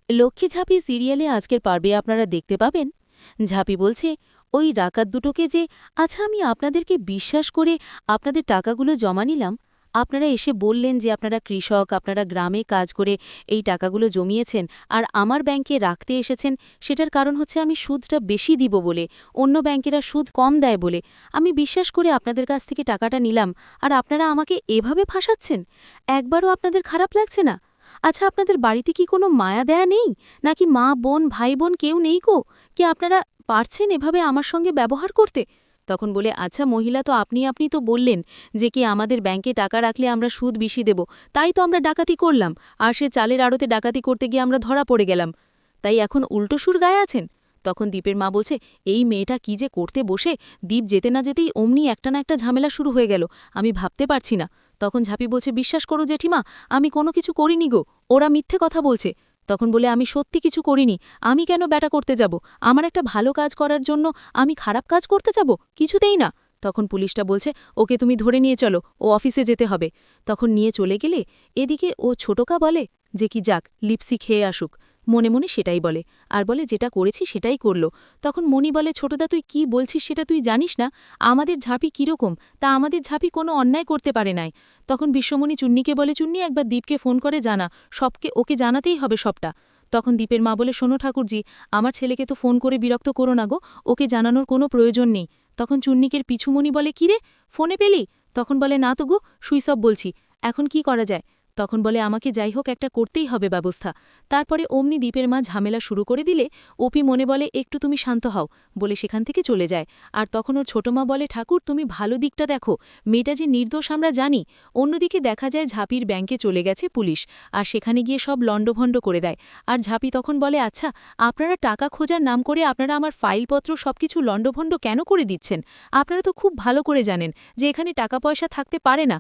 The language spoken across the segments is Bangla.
লক্ষ্মী ঝাঁপি সিরিয়ালে আজকের পর্বে আপনারা দেখতে পাবেন ঝাঁপি বলছে ওই ডাকাত দুটোকে যে আচ্ছা আমি আপনাদেরকে বিশ্বাস করে আপনাদের টাকাগুলো জমা নিলাম, আপনারা এসে বললেন যে আপনারা কৃষক, আপনারা গ্রামে কাজ করে এই টাকাগুলো জমিয়েছেন আর আমার ব্যাংকে রাখতে এসেছেন, সেটার কারণ হচ্ছে আমি সুদটা বেশি দিব বলে, অন্য ব্যাংকেরা সুদ কম দেয় বলে আমি বিশ্বাস করে আপনাদের কাছ থেকে টাকাটা নিলাম, আর আপনারা আমাকে এভাবে ফাঁসাচ্ছেন। একবারও আপনাদের খারাপ লাগছে না? আচ্ছা আপনাদের বাড়িতে কি কোনো মায়া দেয়া নেই, নাকি মা বোন ভাই বোন কেউ নেই কো, কি আপনারা পারছেন এভাবে আমার সঙ্গে ব্যবহার করতে? তখন বলে আচ্ছা মহিলা, তো আপনি তো বললেন যে কি আমাদের ব্যাংকে টাকা রাখলে আমরা সুদ বেশি দেব, তাই তো আমরা ডাকাতি করলাম, আর সে চালের আড়তে ডাকাতি করতে গিয়ে আমরা ধরা পড়ে গেলাম, তাই এখন উল্টো সুর গায়ে আছেন? তখন দীপের মা বলছে এই মেয়েটা কি যে করতে বসে, দীপ যেতে না যেতেই অমনি একটা না একটা ঝামেলা শুরু হয়ে গেল, আমি ভাবতে পারছি না। তখন ঝাঁপি বলছে বিশ্বাস করো জেঠিমা, আমি কোনো কিছু করিনি গো, ওরা মিথ্যে কথা বলছে। তখন বলে আমি সত্যি কিছু করিনি, আমি কেন ব্যাটা করতে যাব, আমার একটা ভালো কাজ করার জন্য আমি খারাপ কাজ করতে যাব? কিছুতেই না। তখন পুলিশটা বলছে ওকে তুমি ধরে নিয়ে চলো, ও অফিসে যেতে হবে। তখন নিয়ে চলে গেলে এদিকে ও ছোটকা বলে যে কি যাক লিপসি খেয়ে আসুক, মনে মনে সেটাই বলে, আর বলে যেটা করেছি সেটাই করল। তখন মণি বলে ছোটদা তুই কি বলছিস সেটা তুই জানিস না, আমাদের ঝাঁপি কীরকম, তা আমাদের ঝাঁপি কোনো অন্যায় করতে পারে নাই। তখন বিশ্বমণি চুন্নিকে বলে চুন্নি একবার দীপকে ফোন করে জানা, সবকে ওকে জানাতেই হবে সবটা। তখন দীপের মা বলে শোনো ঠাকুরজি, আমার ছেলেকে তো ফোন করে বিরক্ত করো না গো, ওকে জানানোর কোনো প্রয়োজন নেই। তখন চুন্নিকের পিছুমণি বলে কিরে ফোনে পেলি? তখন বলে না তো গো, সুইচ অফ বলছি, এখন কি করা যায়? তখন বলে আমাকে যাই হোক একটা করতেই হবে ব্যবস্থা। তারপরে অমনি দীপের মা ঝামেলা শুরু করে দিলে অপি মনে বলে একটু তুমি শান্ত হও, বলে সেখান থেকে চলে যায়। আর তখন ওর ছোট মা বলে ঠাকুর তুমি ভালো দিকটা দেখো, মেয়েটা যে নির্দোষ আমরা জানি। অন্যদিকে দেখা যায় ঝাঁপির ব্যাংকে চলে গেছে পুলিশ, আর সেখানে গিয়ে সব লণ্ডভণ্ড করে দেয়। আর ঝাঁপি তখন বলে আচ্ছা আপনারা টাকা খোঁজার নাম করে আপনারা আমার ফাইলপত্র সবকিছু লণ্ডভণ্ড কেন করে দিচ্ছেন? আপনারা তো খুব ভালো করে জানেন যে এখানে টাকা পয়সা থাকতে পারে না,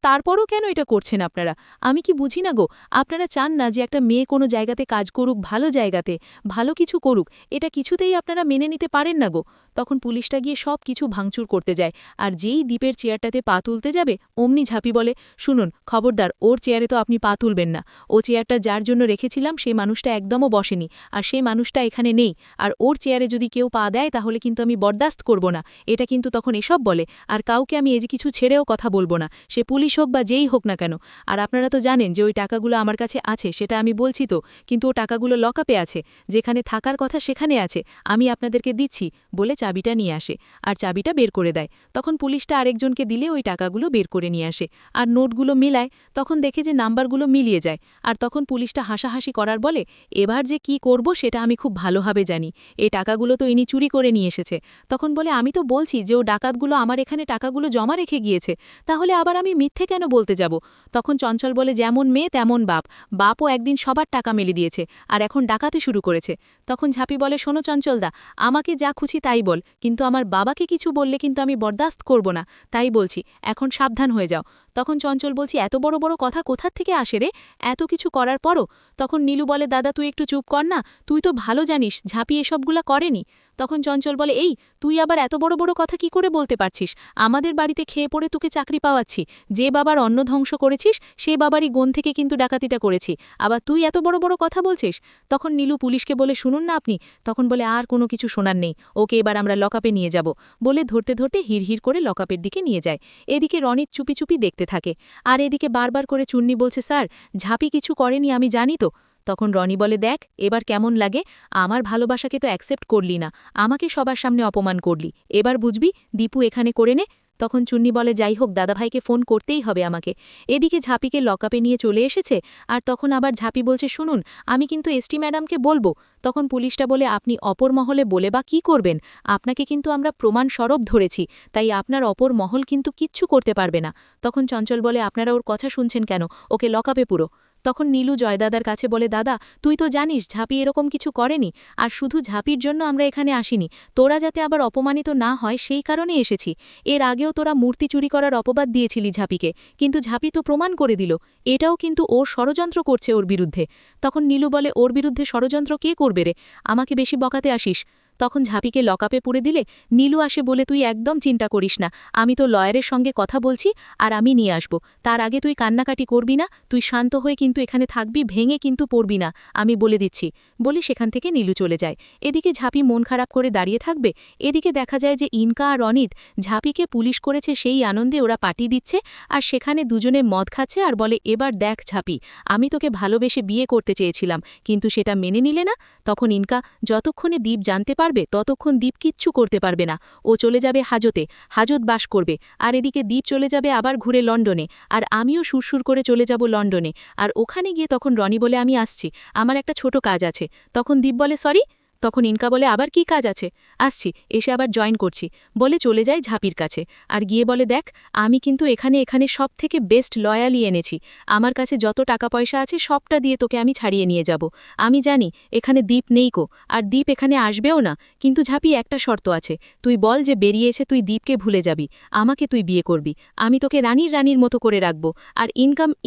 তারপরও কেন এটা করছেন আপনারা? আমি কি বুঝি না গো, আপনারা চান না যে একটা মেয়ে কোনো জায়গাতে কাজ করুক, ভালো জায়গাতে ভালো কিছু করুক, এটা কিছুতেই আপনারা মেনে নিতে পারেন না গো। তখন পুলিশটা গিয়ে সব কিছু ভাঙচুর করতে যায়, আর যেই দীপের চেয়ারটাতে পা তুলতে যাবে অমনি ঝাঁপি বলে শুনুন খবরদার, ওর চেয়ারে তো আপনি পা তুলবেন না, ও চেয়ারটা যার জন্য রেখেছিলাম সেই মানুষটা একদমও বসেনি, আর সেই মানুষটা এখানে নেই, আর ওর চেয়ারে যদি কেউ পা দেয় তাহলে কিন্তু আমি বরদাস্ত করব না, এটা কিন্তু তখন এসব বলে। আর কাউকে আমি এই যে কিছু ছেড়েও কথা বলবো না, সে পুলিশ হোক বা যেই হোক না কেন। আর আপনারা তো জানেন যে ওই টাকাগুলো আমার কাছে আছে, সেটা আমি বলছি তো, কিন্তু ও টাকাগুলো লকআপে আছে, যেখানে থাকার কথা সেখানে আছে, আমি আপনাদেরকে দিচ্ছি, বলে চাবিটা নিয়ে আসে, আর চাবিটা বের করে দেয়। তখন পুলিশটা আরেকজনকে দিলে ওই টাকাগুলো বের করে নিয়ে আসে, আর নোটগুলো মিলায়, তখন দেখে যে নাম্বারগুলো মিলিয়ে যায়। আর তখন পুলিশটা হাসাহাসি করার বলে এবার যে কি করব সেটা আমি খুব ভালোভাবে জানি, এই টাকাগুলো তো ইনি চুরি করে নিয়ে এসেছে। তখন বলে আমি তো বলছি যে ও ডাকাতগুলো আমার এখানে টাকাগুলো জমা রেখে গিয়েছে, তাহলে আবার আমি মিথ্যে কেন বলতে যাব? তখন চঞ্চল বলে যেমন মেয়ে তেমন বাপ, বাপও একদিন সবার টাকা মেলে দিয়েছে, আর এখন ডাকাতে শুরু করেছে। তখন ঝাঁপি বলে শোনো চঞ্চলদা, আমাকে যা খুশি তাই বল, কিন্তু আমার বাবাকে কিছু বললে কিন্তু আমি বরদাস্ত করব না, তাই বলছি এখন সাবধান হয়ে যাও। তখন চঞ্চল বলছি এত বড় বড় কথা কোথার থেকে আসে রে, এত কিছু করার পরও? তখন নীলু বলে দাদা তুই একটু চুপ কর না, তুই তো ভালো জানিস ঝাঁপি এসবগুলা করেনি। তখন চঞ্চল বলে এই তুই আবার এত বড় বড় কথা কি করে বলতে পারছিস, আমাদের বাড়িতে খেয়ে পড়ে তোকে চাকরি পাওয়াচ্ছি, যে বাবার অন্ন ধ্বংস করেছিস সে বাবারই গোন থেকে কিন্তু ডাকাতিটা করেছি, আবার তুই এত বড় বড় কথা বলছিস? তখন নীলু পুলিশকে বলে শুনুন না আপনি, তখন বলে আর কোনো কিছু শোনার নেই, ওকে এবার আমরা লকআপে নিয়ে যাব, বলে ধরতে ধরতে হিড়হিড় করে লকআপের দিকে নিয়ে যায়। এদিকে রনিত চুপি চুপি দেখতে থাকে, আর এদিকে বারবার করে চুন্নি বলছে স্যার ঝাঁপি কিছু করেনি আমি জানি তো। তখন রনি বলে দেখ এবার কেমন লাগে, আমার ভালোবাসাকে তো অ্যাকসেপ্ট করলি না, আমাকে সবার সামনে অপমান করলি, এবার বুঝবি দীপু এখানে করে নে। তখন চুন্নি বলে যাই হোক দাদাভাইকে ফোন করতেই হবে আমাকে। এদিকে ঝাঁপিকে লকআপে নিয়ে চলে এসেছে, আর তখন আবার ঝাঁপি বলছে শুনুন আমি কিন্তু এসটি ম্যাডামকে বলবো। তখন পুলিশটা বলে আপনি অপর মহলে বলে বা কি করবেন, আপনাকে কিন্তু আমরা প্রমাণ স্বরূপ ধরেছি, তাই আপনার অপর মহল কিন্তু কিচ্ছু করতে পারবে না। তখন চঞ্চল বলে আপনারা ওর কথা শুনছেন কেন, ওকে লকআপে পুরো। তখন নীলু জয়দাদার কাছে বলে দাদা তুই তো জানিস ঝাঁপি এরকম কিছু করেনি, আর শুধু ঝাঁপির জন্য আমরা এখানে আসিনি, তোরা যাতে আবার অপমানিত না হয় সেই কারণে এসেছি। এর আগেও তোরা মূর্তি চুরি করার অপবাদ দিয়েছিলি ঝাঁপিকে, কিন্তু ঝাঁপি তো প্রমাণ করে দিল এটাও কিন্তু ওর ষড়যন্ত্র করছে ওর বিরুদ্ধে। তখন নীলু বলে ওর বিরুদ্ধে ষড়যন্ত্র কে করবে রে, আমাকে বেশি বকাতে আসিস। তখন ঝাঁপিকে লকআপে পুরে দিলে নীলু আসে বলে তুই একদম চিন্তা করিস না, আমি তো লয়ারের সঙ্গে কথা বলছি আর আমি নিয়ে আসব, তার আগে তুই কান্নাকাটি করবি না, তুই শান্ত হয়ে কিন্তু এখানে থাকবি, ভেঙে কিন্তু পড়বি না, আমি বলে দিচ্ছি। বলে সেখান থেকে নীলু চলে যায়। এদিকে ঝাঁপি মন খারাপ করে দাঁড়িয়ে থাকবে, এদিকে দেখা যায় যে ইনকা আর অনিত ঝাঁপিকে পুলিশ করেছে সেই আনন্দে ওরা পার্টি দিচ্ছে, আর সেখানে দুজনে মদ খাচ্ছে আর বলে এবার দেখ ঝাঁপি, আমি তোকে ভালোবেসে বিয়ে করতে চেয়েছিলাম কিন্তু সেটা মেনে নিলে না। তখন ইনকা যতক্ষণে দীপ জানতে পারবে ততক্ষণ দীপ কিচ্ছু করতে পারবে না, ও চলে যাবে হাজতে, হাজত বাস করবে, আর এদিকে দীপ চলে যাবে আবার ঘুরে লন্ডনে, আর আমিও সুরসুর করে চলে যাব লন্ডনে। আর ওখানে গিয়ে তখন রনি বলে আমি আসছি, আমার একটা ছোট কাজ আছে। তখন দীপ বলে সরি। তখন ইনকা বলে আবার কি কাজ আছে? আসছি, এসে আবার জয়েন করছি, বলে চলে যায় ঝাঁপির কাছে। আর গিয়ে বলে দেখ, আমি কিন্তু এখানে সব থেকে বেস্ট লয়ালি এনেছি, আমার কাছে যত টাকা পয়সা আছে সবটা দিয়ে তোকে আমি ছাড়িয়ে নিয়ে যাব। আমি জানি এখানে দীপ নেই কো, আর দীপ এখানে আসবেও না, কিন্তু ঝাঁপি একটা শর্ত আছে, তুই বল যে বেরিয়েছে তুই দীপকে ভুলে যাবি, আমাকে তুই বিয়ে করবি, আমি তোকে রানীর মতো করে রাখবো, আর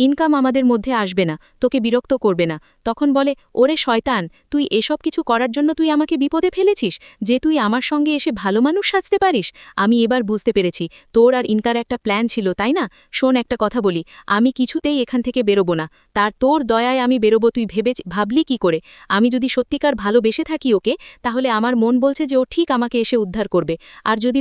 ইনকাম আমাদের মধ্যে আসবে না, তোকে বিরক্ত করবে না। তখন বলে ওরে শয়তান, তুই এসব কিছু করার জন্য তুই আমাকে বিপদে ফেলেছিস, যে তুই আমার সঙ্গে এসে ভালো মানুষ সাজতে পারিস? আমি এবার বুঝতে পেরেছি তোর আর ইনকার একটা প্ল্যান ছিল, তাই না? শোন একটা কথা বলি, আমি কিছুতেই এখান থেকে বেরোবো না, তার তোর দয়ায় আমি বেরোবো, তুই ভাবলি কি করে? আমি যদি সত্যিকার ভালোবেসে থাকি ওকে, তাহলে আমার মন বলছে যে ও ঠিক আমাকে এসে উদ্ধার করবে, আর যদি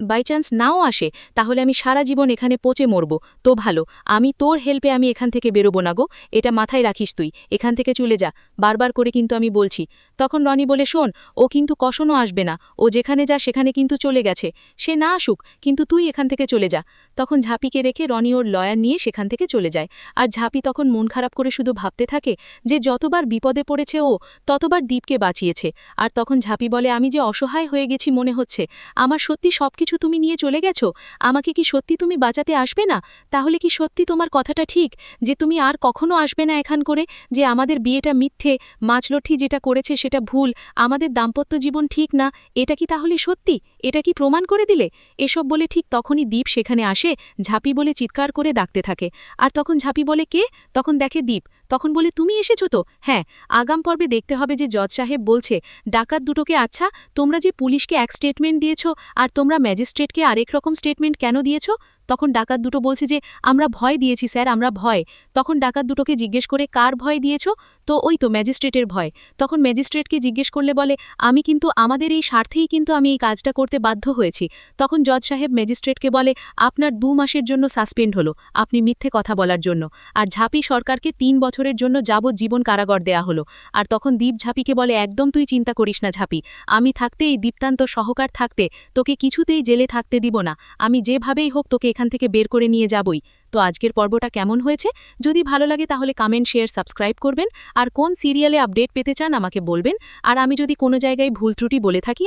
বাই চান্স নাও আসে তাহলে আমি সারা জীবন এখানে পচে মরব। তো ভালো, আমি তোর হেল্পে আমি এখান থেকে বেরোবো না গো, এটা মাথায় রাখিস, তুই এখান থেকে চলে যা, বারবার করে কিন্তু আমি বলছি। তখন রনি বলে শোন, ও কিন্তু কখনো আসবে না, ও যেখানে যা সেখানে কিন্তু চলে গেছে, সে না আসুক, কিন্তু তুই এখান থেকে চলে যা। তখন ঝাঁপিকে রেখে রনি ওর লয়ার নিয়ে সেখান থেকে চলে যায়। আর ঝাঁপি তখন মন খারাপ করে শুধু ভাবতে থাকে যে যতবার বিপদে পড়েছে ও, ততবার দীপকে বাঁচিয়েছে। আর তখন ঝাঁপি বলে আমি যে অসহায় হয়ে গেছি মনে হচ্ছে, আমার সত্যি সবকিছু তুমি নিয়ে চলে গেছো, আমাকে কি সত্যি তুমি বাঁচাতে আসবে না? তাহলে কি সত্যি তোমার কথাটা ঠিক, যে তুমি আর কখনো আসবে না এখান করে, যে আমাদের বিয়েটা মিথ্যে, মাছলঠি যেটা করেছে সেটা ভুল, আমাদের দাম্পত্য জীবন ঠিক না, এটা কি তাহলে সত্যি? এটা কি প্রমাণ করে দিলে? এসব বলে ঠিক তখনই দীপ সেখানে আসে, ঝাঁপি বলে চিৎকার করে ডাকতে থাকে। আর তখন ঝাঁপি বলে কে? তখন দেখে দীপ, তখন বলে তুমি এসেছো তো? হ্যাঁ, আগাম পর্বে দেখতে হবে যে জজ সাহেব বলছে ডাকাত দুটোকে, আচ্ছা তোমরা যে পুলিশকে এক স্টেটমেন্ট দিয়েছো আর তোমরা ম্যাজিস্ট্রেটকে আরেক রকম স্টেটমেন্ট কেন দিয়েছো? তখন ডাকাত দুটো বলছে যে আমরা ভয় দিয়েছি স্যার, আমরা ভয়। তখন ডাকাত দুটোকে জিজ্ঞেস করে কার ভয় দিয়েছো? তো ওই তো ম্যাজিস্ট্রেটের ভয়। তখন ম্যাজিস্ট্রেটকে জিজ্ঞেস করলে বলে আমি কিন্তু আমাদের এই স্বার্থেই কিন্তু আমি এই কাজটা করতে বাধ্য হয়েছি। তখন জজ সাহেব ম্যাজিস্ট্রেটকে বলে আপনার 2 মাসের জন্য সাসপেন্ড হলো, আপনি মিথ্যে কথা বলার জন্য। আর ঝাঁপি সরকারকে 3 বছরের জন্য যাবজ্জীবন কারাগার দেয়া হলো। আর তখন দীপ ঝাঁপিকে বলে একদম তুই চিন্তা করিস না ঝাঁপি, আমি থাকতে, এই দীপ্তান্ত সহকার থাকতে তোকে কিছুতেই জেলে থাকতে দিব না, আমি যেভাবেই হোক তোকে এখান থেকে বের করে নিয়ে যাবই। তো আজকের পর্বটা কেমন হয়েছে? যদি ভালো লাগে তাহলে কমেন্ট, শেয়ার, সাবস্ক্রাইব করবেন, আর কোন সিরিয়ালে আপডেট পেতে চান আমাকে বলবেন, আর আমি যদি কোনো জায়গায় ভুল ত্রুটি বলে থাকি